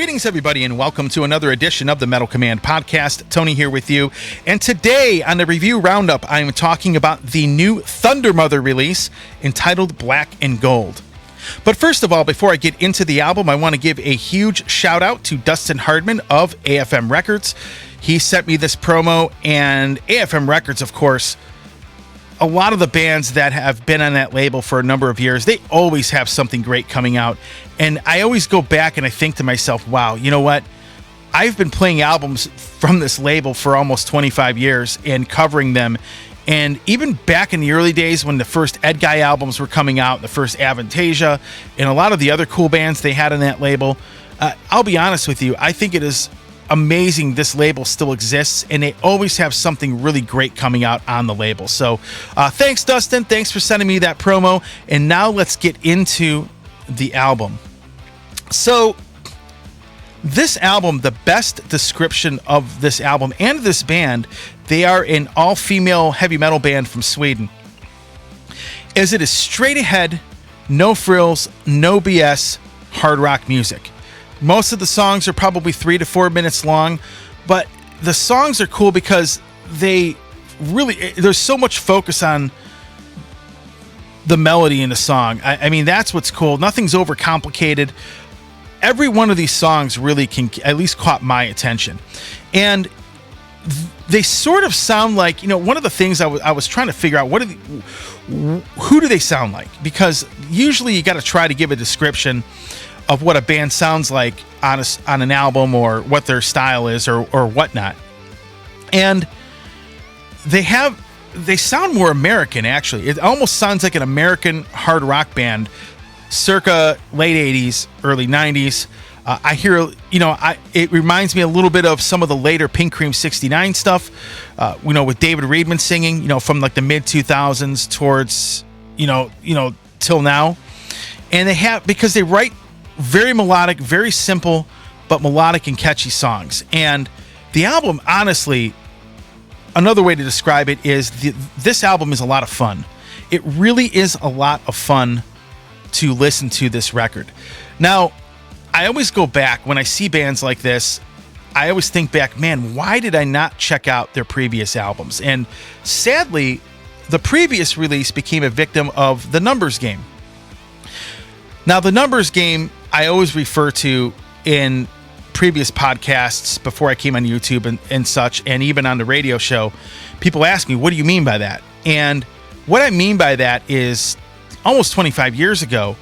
Greetings, everybody, and welcome to another edition of the Metal Command podcast. Tony here with you. And today on the review roundup, I am talking about the new Thundermother release entitled Black and Gold. But first of all, before I get into the album, I want to give a huge shout out to Dustin Hardman of AFM Records. He sent me this promo, and AFM Records, of course, a lot of the bands that have been on that label for a number of years, they always have something great coming out. And I always go back and I think to myself, wow, you know what? I've been playing albums from this label for almost 25 years and covering them. And even back in the early days when the first Ed Guy albums were coming out, the first Avantasia, and a lot of the other cool bands they had on that label, I'll be honest with you, I think it is amazing this label still exists, and they always have something really great coming out on the label. So thanks, Dustin. Thanks for sending me that promo. And now let's get into the album. So this album, the best description of this album and this band, they are an all-female heavy metal band from Sweden, as it is straight ahead, no frills, no BS, hard rock music. Most of the songs are probably 3 to 4 minutes long, but the songs are cool because there's so much focus on the melody in the song. I mean, that's what's cool. Nothing's overcomplicated. Every one of these songs really can at least caught my attention. And they sort of sound like, one of the things I was trying to figure out, who do they sound like? Because usually you got to try to give a description of what a band sounds like on an album, or what their style is, or whatnot. And they sound more American, actually. It almost sounds like an American hard rock band circa late 80s, early 90s. I hear, it reminds me a little bit of some of the later Pink Cream 69 stuff, with David Reedman singing, from like the mid 2000s towards, till now. And because they write very melodic, very simple, but melodic and catchy songs. And the album, honestly, another way to describe it is this album is a lot of fun. It really is a lot of fun to listen to this record. Now, I always go back when I see bands like this. I always think back, man, why did I not check out their previous albums? And sadly, the previous release became a victim of the numbers game. Now, the numbers game I always refer to in previous podcasts before I came on YouTube and such, and even on the radio show. People ask me, what do you mean by that? And what I mean by that is almost 25 years ago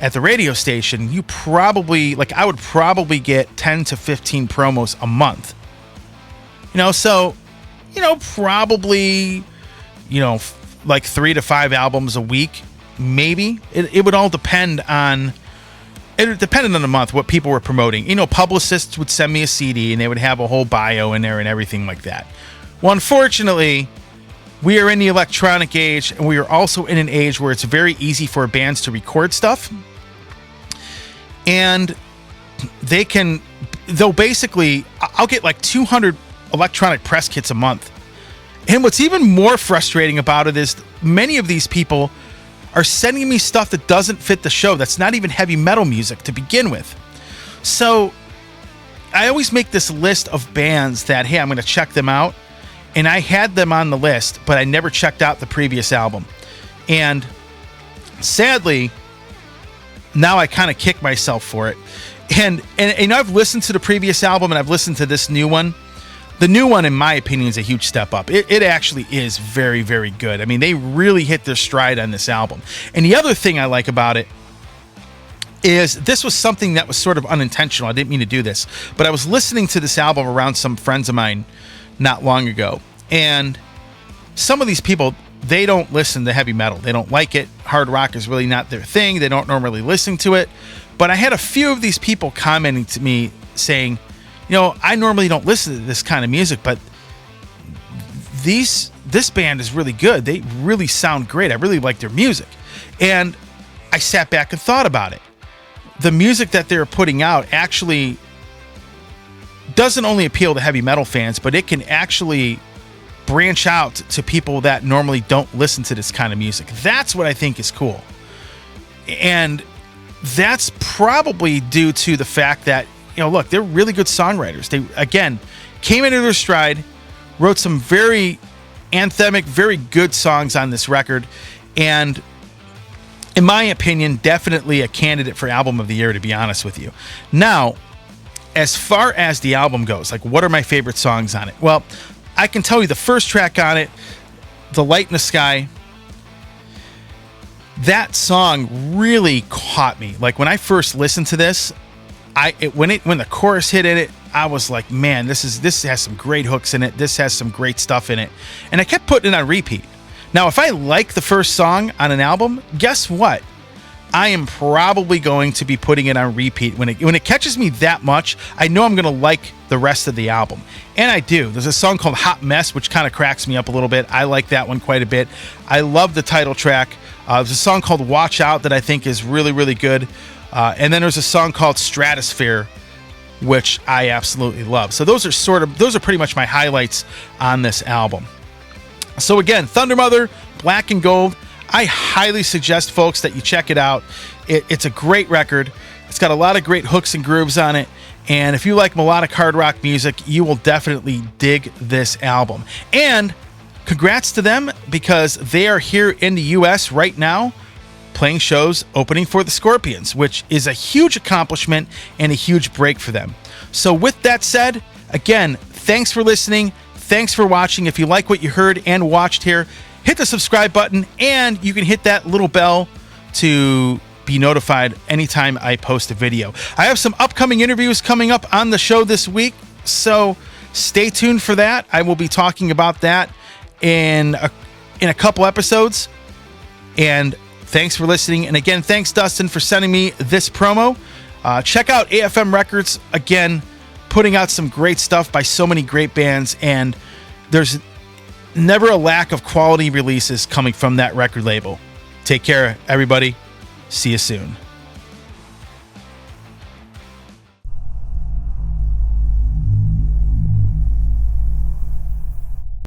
at the radio station, I would probably get 10 to 15 promos a month. Probably, like 3 to 5 albums a week. Maybe it would all depend on. It depended on the month what people were promoting. Publicists would send me a CD and they would have a whole bio in there and everything like that. Well, unfortunately, we are in the electronic age, and we are also in an age where it's very easy for bands to record stuff, and they'll basically, I'll get like 200 electronic press kits a month. And what's even more frustrating about it is many of these people are sending me stuff that doesn't fit the show, that's not even heavy metal music to begin with. So I always make this list of bands that, hey, I'm going to check them out. And I had them on the list, but I never checked out the previous album. And sadly, now I kind of kick myself for it. And I've listened to the previous album, and I've listened to this new one. The new one, in my opinion, is a huge step up. It actually is very, very good. I mean, they really hit their stride on this album. And the other thing I like about it is this was something that was sort of unintentional. I didn't mean to do this. But I was listening to this album around some friends of mine not long ago. And some of these people, they don't listen to heavy metal. They don't like it. Hard rock is really not their thing. They don't normally listen to it. But I had a few of these people commenting to me saying, I normally don't listen to this kind of music, but this band is really good. They really sound great. I really like their music. And I sat back and thought about it. The music that they're putting out actually doesn't only appeal to heavy metal fans, but it can actually branch out to people that normally don't listen to this kind of music. That's what I think is cool. And that's probably due to the fact that look, they're really good songwriters. They, again, came into their stride, wrote some very anthemic, very good songs on this record, and in my opinion, definitely a candidate for Album of the Year, to be honest with you. Now, as far as the album goes, like, what are my favorite songs on it? Well, I can tell you the first track on it, The Light in the Sky, that song really caught me. Like, when I first listened to this, when the chorus hit in it, I was like, man, this has some great hooks in it. This has some great stuff in it. And I kept putting it on repeat. Now, if I like the first song on an album, guess what? I am probably going to be putting it on repeat. When it catches me that much, I know I'm going to like the rest of the album. And I do. There's a song called Hot Mess, which kind of cracks me up a little bit. I like that one quite a bit. I love the title track. There's a song called Watch Out that I think is really, really good. And then there's a song called Stratosphere, which I absolutely love. So those are pretty much my highlights on this album. So again, Thundermother, Black and Gold. I highly suggest, folks, that you check it out. It's a great record. It's got a lot of great hooks and grooves on it. And if you like melodic hard rock music, you will definitely dig this album. And congrats to them, because they are here in the U.S. right now playing shows opening for the Scorpions, which is a huge accomplishment and a huge break for them. So with that said, again, thanks for listening. Thanks for watching. If you like what you heard and watched here, hit the subscribe button, and you can hit that little bell to be notified anytime I post a video. I have some upcoming interviews coming up on the show this week, so stay tuned for that. I will be talking about that in a couple episodes. And thanks for listening. And again, thanks, Dustin, for sending me this promo. Check out AFM Records. Again, putting out some great stuff by so many great bands, and there's never a lack of quality releases coming from that record label. Take care, everybody. See you soon.